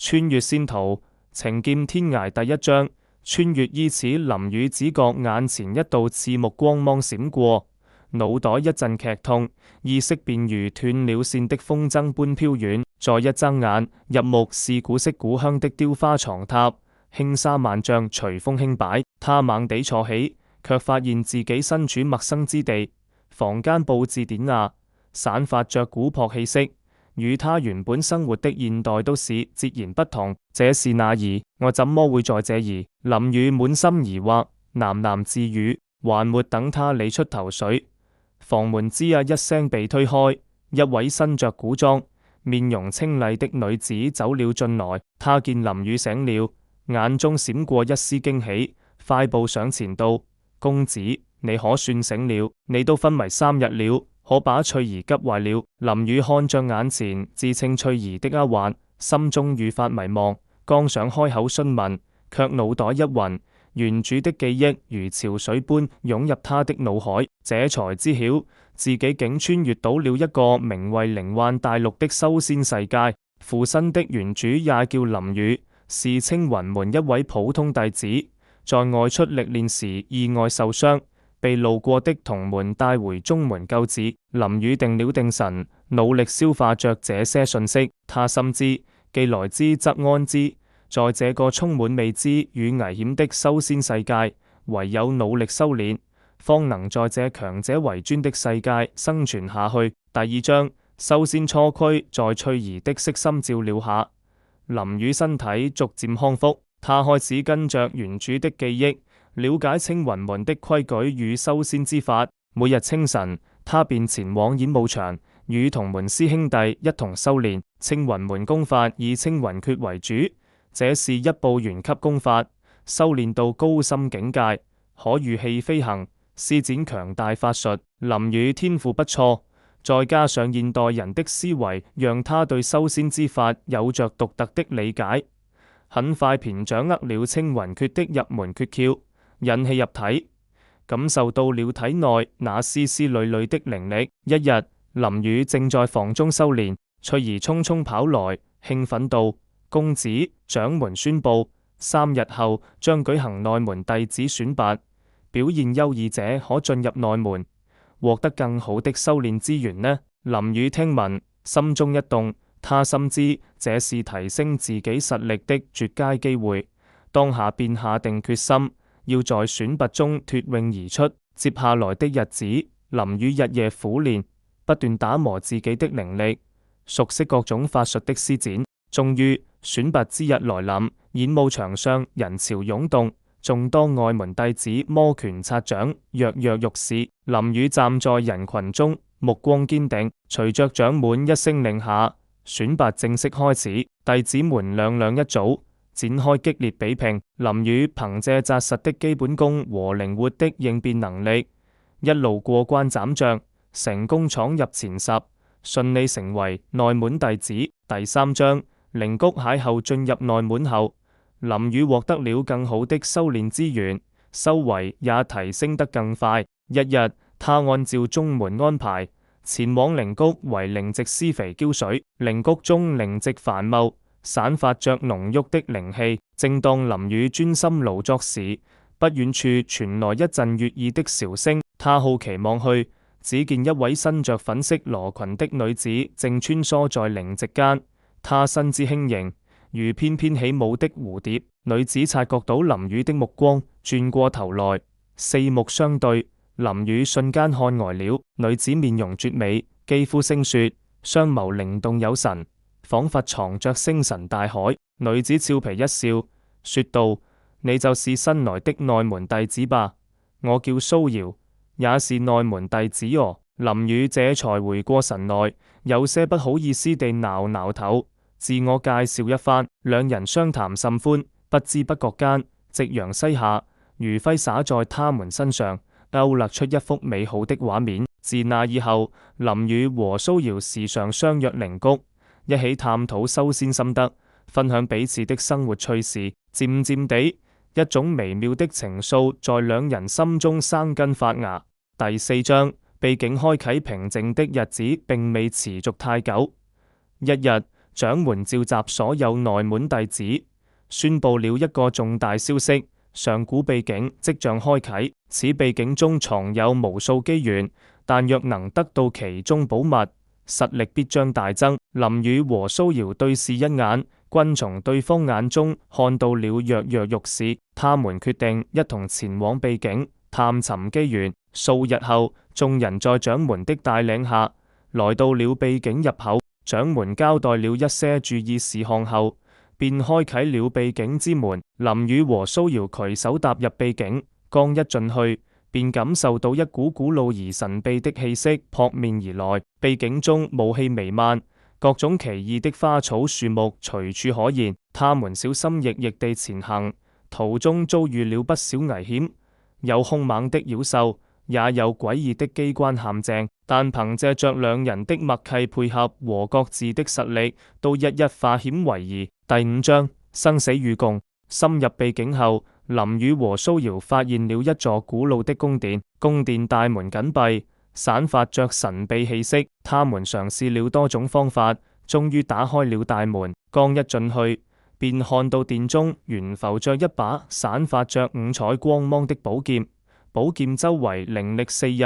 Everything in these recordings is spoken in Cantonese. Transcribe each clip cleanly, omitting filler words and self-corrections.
穿越仙途，情劍天涯第一章。穿越伊始，林宇只覺眼前一道刺目光芒閃過，腦袋一陣劇痛，意識便如斷了線的風箏般飄遠。再一睜眼，入目是古色古香的雕花床榻，輕紗萬丈隨風輕擺。他猛地坐起，卻發現自己身處陌生之地。房間佈置典雅，散發着古樸氣息，與他原本生活的現代都市截然不同。這是哪兒？我怎麼會在這兒？林宇滿心疑惑，喃喃自語，還沒等他理出頭緒，房門吱呀一聲被推開，一位身着古裝、面容清麗的女子走了進來。她見林宇醒了，眼中閃過一絲驚喜，快步上前道：公子，你可算醒了？你都昏迷3日了，可把翠兒急壞了。林宇看着眼前自稱翠兒的丫鬟，心中愈發迷茫，剛想開口詢問，卻腦袋一暈，原主的記憶如潮水般湧入他的腦海，這才知曉自己竟穿越到了一個名為靈幻大陸的修仙世界。附身的原主也叫林宇，是青雲門一位普通弟子，在外出歷練時意外受傷，被路過的同門帶回中門救治。林宇定了定神，努力消化着這些訊息。他深知既來之則安之，在這個充滿未知與危險的修仙世界，唯有努力修煉，方能在這強者為尊的世界生存下去。第2章，修仙初區，在翠兒的悉心照料下，林宇身體逐漸康復。他開始跟着原主的記憶，了解青雲門的規矩與修仙之法。每日清晨，他便前往演武場，與同門師兄弟一同修煉。青雲門功法以青雲訣為主，這是一部玄級功法，修煉到高深境界，可御氣飛行，施展強大法術。林宇天賦不錯，再加上現代人的思維，讓他對修仙之法有着獨特的理解，很快便掌握了青雲訣的入門訣竅，引氣入體，感受到了體內那絲絲縷縷的靈力。一日，林宇正在房中修煉，翠兒匆匆跑來，興奮道：公子，掌門宣布3日後將舉行內門弟子選拔，表現優異者可進入內門，獲得更好的修煉資源呢。林宇聽聞，心中一動，他深知這是提升自己實力的絕佳機會，當下便下定決心，要在選拔中脫穎而出。接下來的日子，林宇日夜苦練，不斷打磨自己的靈力，熟悉各種法術的施展。終於選拔之日來臨，演武場上人潮湧動，眾多外門弟子摩拳擦掌，躍躍欲試。林宇站在人群中，目光堅定，隨着掌門一聲令下，選拔正式開始。弟子們兩兩一組，展開激烈比拼。林宇憑借紮實的基本功和靈活的應變能力，一路過關斬將，成功闖入前10，順利成為內門弟子。第3章，靈谷邂逅。進入內門後，林宇獲得了更好的修煉資源，修為也提升得更快。一日，他按照中門安排，前往靈谷為靈植施肥澆水。靈谷中靈植繁茂，散發着濃郁的靈氣。正當林宇專心勞作時，不遠處傳來一陣悅耳的韶聲。他好奇望去，只見一位身着粉色羅裙的女子正穿梭在靈植間。她身姿輕盈，如翩翩起舞的蝴蝶。女子察覺到林宇的目光，轉過頭來，四目相對。林宇瞬間看呆了。女子面容絕美，肌膚勝雪，雙眸靈動有神，仿佛藏着星辰大海。女子俏皮一笑，說道：你就是新來的內門弟子吧？我叫蘇瑤，也是內門弟子哦。林宇這才回過神來，有些不好意思地撓撓頭，自我介紹一番。兩人相談甚歡，不知不覺間，夕陽西下，餘暉灑在他們身上，勾勒出一幅美好的畫面。自那以後，林宇和蘇瑤時常相約靈谷，一起探討修仙心得，分享彼此的生活趣事。漸漸地，一種微妙的情愫在兩人心中生根發芽。第4章，秘境開啟。平靜的日子並未持續太久。一日，掌門召集所有內門弟子，宣布了一個重大消息：上古秘境即將開啟。此秘境中藏有無數機緣，但若能得到其中寶物，實力必將大增。林宇和蘇瑤對視一眼，均從對方眼中看到了躍躍欲試。他們決定一同前往秘境探尋機緣。數日後，眾人在掌門的帶領下來到了秘境入口。掌門交代了一些注意事項後，便開啟了秘境之門。林宇和蘇瑤攜手踏入秘境，剛一進去，便感受到一股古老而神秘的氣息撲面而來。秘境中霧氣彌漫，各種奇異的花草樹木隨處可見。他們小心翼翼地前行，途中遭遇了不少危險，有兇猛的妖獸，也有詭異的機關陷阱。但憑借着兩人的默契配合和各自的實力，都一一化險為夷。第5章生死與共。深入秘境後，林宇和蘇瑤發現了一座古老的宮殿，宮殿大門緊閉，散發着神秘氣息。他們嘗試了多種方法，終於打開了大門。剛一進去，便看到殿中懸浮着一把散發着五彩光芒的寶劍，寶劍周圍靈力四溢，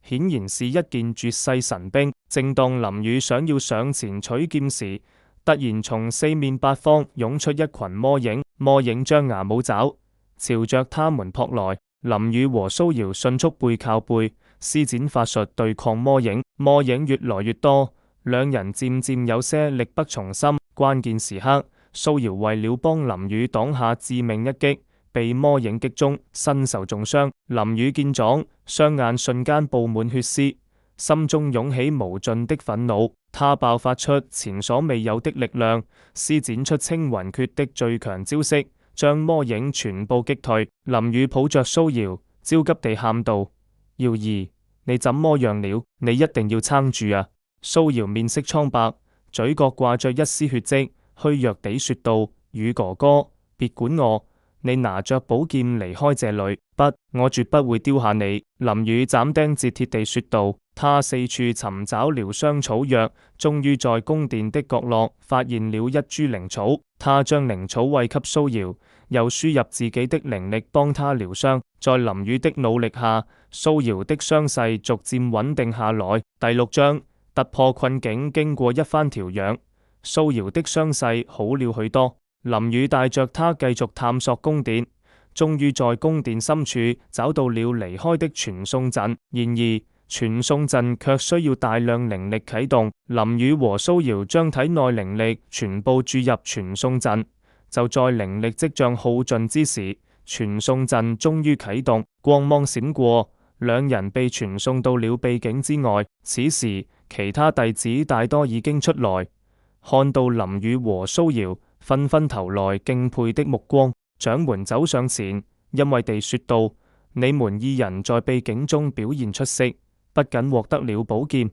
顯然是一件絕世神兵。正當林宇想要上前取劍時，突然從四面八方湧出一群魔影，魔影張牙舞爪，朝着他們撲來。林宇和蘇瑤迅速背靠背，施展法術對抗魔影。魔影越來越多，兩人漸漸有些力不從心。關鍵時刻，蘇瑤為了幫林宇擋下致命一擊，被魔影擊中，身受重傷。林宇見狀，雙眼瞬間布滿血絲，心中湧起無盡的憤怒。他爆發出前所未有的力量，施展出青雲訣的最強招式，將魔影全部擊退。林宇抱着蘇瑤，焦急地喊道：瑤兒，你怎麼樣了？你一定要撐住啊！蘇瑤面色蒼白，嘴角掛着一絲血跡，虛弱地說道：宇哥哥，別管我，你拿着寶劍離開這裏。不，我絕不會丟下你。林宇斬釘截鐵地說道。他四處尋找療傷草藥，終於在宮殿的角落發現了一株靈草。他將靈草餵給蘇瑤，又輸入自己的靈力幫他療傷。在林宇的努力下，蘇瑤的傷勢逐漸穩定下來。第6章突破困境。經過一番調養，蘇瑤的傷勢好了許多。林宇帶着他繼續探索宮殿，終於在宮殿深處找到了離開的傳送陣。然而傳送陣卻需要大量靈力啟動。林宇和蘇瑤將體內靈力全部注入傳送陣，就在靈力即將耗盡之時，傳送陣終於啟動，光芒閃過，兩人被傳送到了秘境之外。此時其他弟子大多已經出來，看到林宇和蘇瑤，紛紛投來敬佩的目光。掌門走上前，欣慰地說道：你們二人在秘境中表現出色，不僅獲得了寶劍，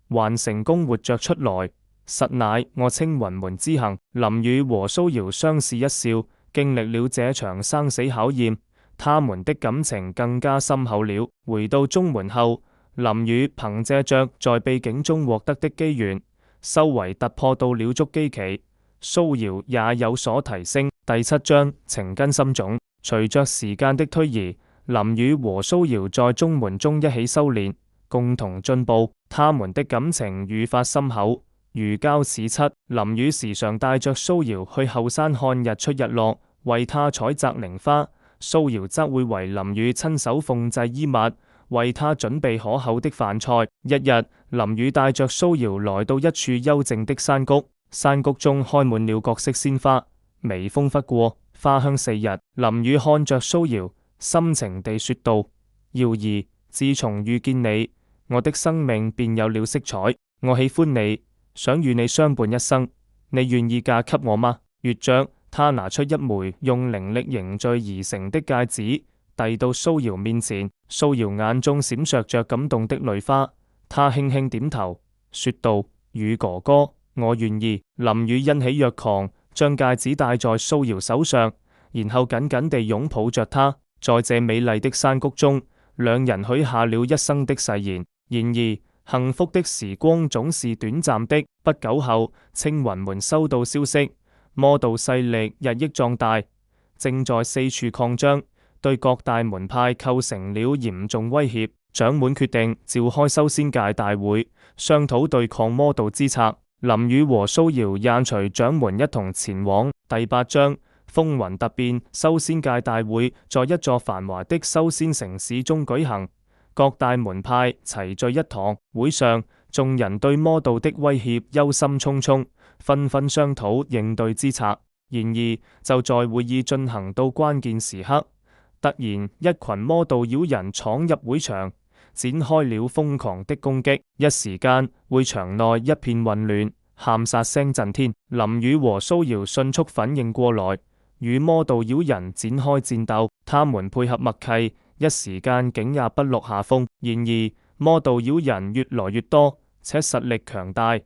還成功活着出來，實乃我青雲門之幸。林宇和蘇瑤相視一笑，經歷了這場生死考驗，他們的感情更加深厚了。回到中門後，林宇憑借着在秘境中獲得的機緣，修為突破到了築基期，蘇瑤也有所提升。第7章情根深種。隨着時間的推移，林宇和蘇瑤在中門中一起修煉，共同進步，他們的感情愈發深厚，如膠似漆。林宇時常帶着蘇瑤去後山看日出日落，為他採摘靈花；蘇瑤則會為林宇親手縫製衣物，為他準備可口的飯菜。一日，林宇帶着蘇瑤來到一處幽靜的山谷，山谷中開滿了各色鮮花，微風拂過，花香四溢。林宇看着蘇瑤，深情地說道：瑤兒，自從遇見你，我的生命便有了色彩。我喜歡你，想與你相伴一生。你願意嫁給我嗎？說着，他拿出一枚用靈力凝聚而成的戒指，遞到蘇瑤面前。蘇瑤眼中閃爍着感動的淚花，他輕輕點頭，說道：宇哥哥，我願意。林宇欣喜若狂，將戒指戴在蘇瑤手上，然後緊緊地擁抱着她。在這美麗的山谷中，兩人許下了一生的誓言。然而幸福的時光總是短暫的。不久後，青雲門收到消息，魔道勢力日益壯大，正在四處擴張，對各大門派構成了嚴重威脅。掌門決定召開修仙界大會，商討對抗魔道之策。林宇和蘇瑤也隨掌門一同前往。第8章風雲突變，修仙界大會在一座繁華的修仙城市中舉行。各大門派齊聚一堂，會上眾人對魔道的威脅憂心忡忡，紛紛商討應對之策。然而就在會議進行到關鍵時刻，突然一群魔道妖人闖入會場，展開了瘋狂的攻擊。一時間會場內一片混亂，喊殺聲震天。林宇和蘇瑤迅速反應過來，與魔道妖人展開戰鬥。他們配合默契，一時間竟也不落下風。然而魔道妖人越來越多，且實力強大，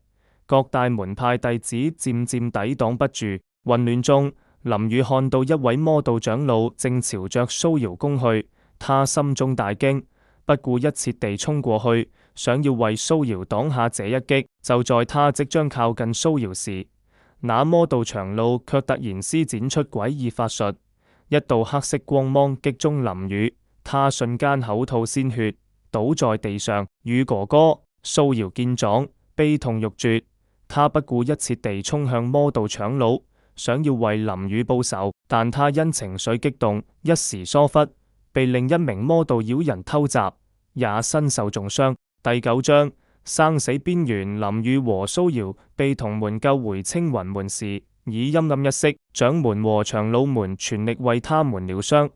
各大門派弟子漸漸抵擋不住。混亂中，林宇看到一位魔道長老正朝着蘇瑤攻去，他心中大驚，不顧一切地衝過去，想要為蘇瑤擋下這一擊。就在他即將靠近蘇瑤時，那魔道長老卻突然施展出詭異法術，一道黑色光芒擊中林宇，他瞬間口吐鮮血，倒在地上。宇哥哥！蘇瑤見狀，悲痛欲絕，他不顧一切地衝向魔道長老，想要為林宇報仇，但他因情緒激動，一時疏忽，被另一名魔道妖人偷襲，也身受重傷。第9章生死邊緣，林宇和蘇瑤被同門救回青雲門時，已陰暗一色，掌門和長老們全力為他們療傷，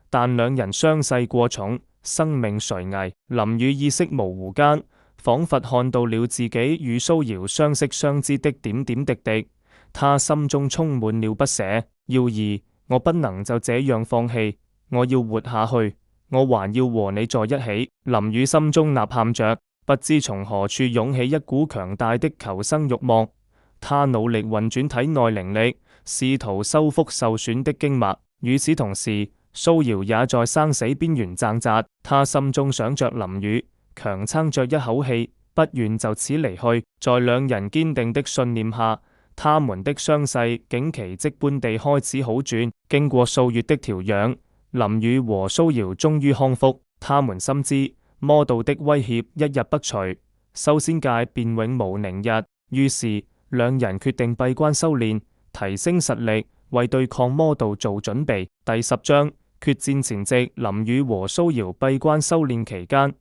但兩人傷勢過重，生命垂危。林宇意識模糊間，仿佛看到了自己與蘇瑤相識相知的點點滴滴，他心中充滿了不捨。瑤兒，我不能就這樣放棄，我要活下去，我還要和你在一起。林宇心中吶喊着，不知從何處湧起一股強大的求生慾望，他努力運轉體內靈力，試圖修復受損的經脈。與此同時，蘇瑤也在生死邊緣掙扎，他心中想着林宇，強撐着一口氣，不願就此離去。在兩人堅定的信念下，他們的傷勢竟奇蹟般地開始好轉。經過數月的調養，林宇和蘇瑤終於康復。他們深知魔道的威脅一日不除，修仙界便永無寧日。於是兩人決定閉關修煉，提升實力，為對抗魔道做準備。第10章決戰前夕，林宇和蘇瑤閉關修煉期間，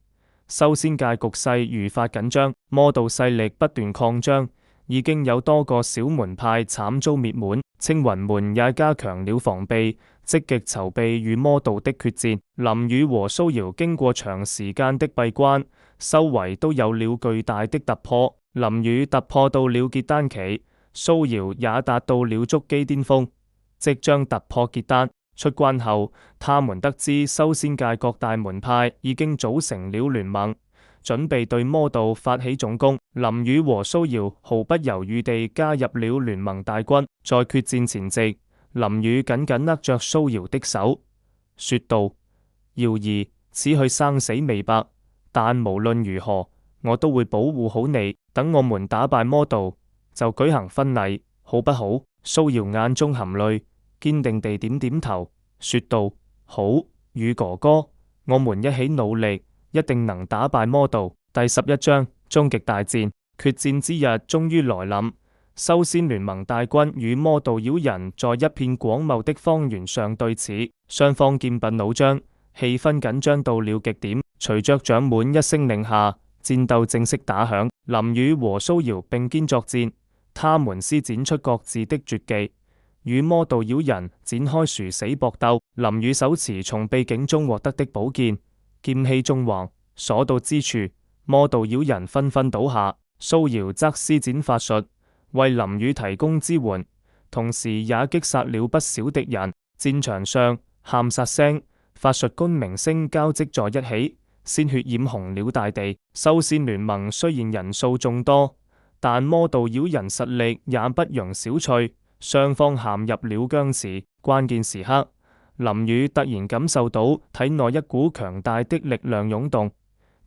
修仙界局勢愈發緊張，魔道勢力不斷擴張，已經有多個小門派慘遭滅門。青雲門也加強了防備，積極籌備與魔道的決戰。林宇和蘇瑤經過長時間的閉關，修為都有了巨大的突破。林宇突破到了結丹期，蘇瑤也達到了築基巔峰，即將突破結丹。出關後，他們得知修仙界各大門派已經組成了聯盟，準備對魔道發起總攻。林宇和蘇瑤毫不猶豫地加入了聯盟大軍。在決戰前夕，林宇緊緊握着蘇瑤的手，說道：瑤兒，此去生死未白，但無論如何，我都會保護好你。等我們打敗魔道，就舉行婚禮，好不好？蘇瑤眼中含淚，堅定地點點頭，說道：好，宇哥哥，我們一起努力，一定能打敗魔道。第11章終極大戰，決戰之日終於來臨。修仙聯盟大軍與魔道妖人在一片廣袤的荒原上對峙，雙方劍拔弩張，氣氛緊張到了極點。隨着掌門一聲令下，戰鬥正式打響。林宇和蘇瑤並肩作戰，他們施展出各自的絕技，與魔道妖人展開殊死搏鬥。林宇手持從秘境中獲得的寶劍，劍氣縱橫，所到之處，魔道妖人紛紛倒下。蘇瑤則施展法術，為林宇提供支援，同時也擊殺了不少敵人。戰場上，喊殺聲、法術轟鳴聲交織在一起，鮮血染紅了大地。修仙聯盟雖然人數眾多，但魔道妖人實力也不容小覷，雙方陷入了僵持。關鍵時刻，林宇突然感受到體內一股強大的力量湧動，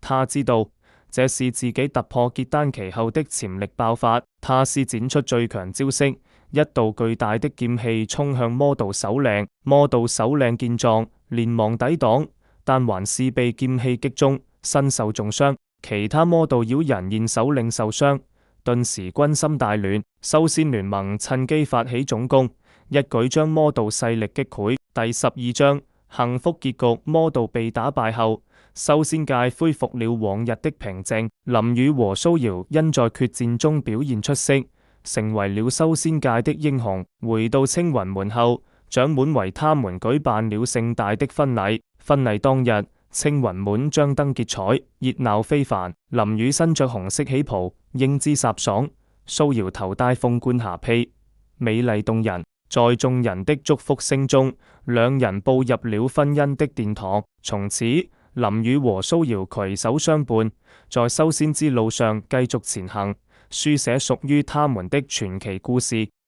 他知道這是自己突破結丹期後的潛力爆發。他施展出最強招式，一道巨大的劍氣衝向魔道首領。魔道首領見狀，連忙抵擋，但還是被劍氣擊中，身受重傷。其他魔道妖人見首領受傷，頓時軍心大亂。修仙聯盟趁機發起總攻，一舉將魔道勢力擊潰。第12章幸福結局。魔道被打敗後，修仙界恢復了往日的平靜。林宇和蘇瑤因在決戰中表現出色，成為了修仙界的英雄。回到青雲門後，掌門為他們舉辦了盛大的婚禮。婚禮當日，青雲門張燈結綵，熱鬧非凡。林宇身着紅色喜袍，英姿颯爽；蘇瑤頭戴鳳冠霞帔，美麗動人。在眾人的祝福聲中，兩人步入了婚姻的殿堂。從此，林宇和蘇瑤攜手相伴，在修仙之路上繼續前行，書寫屬於他們的傳奇故事。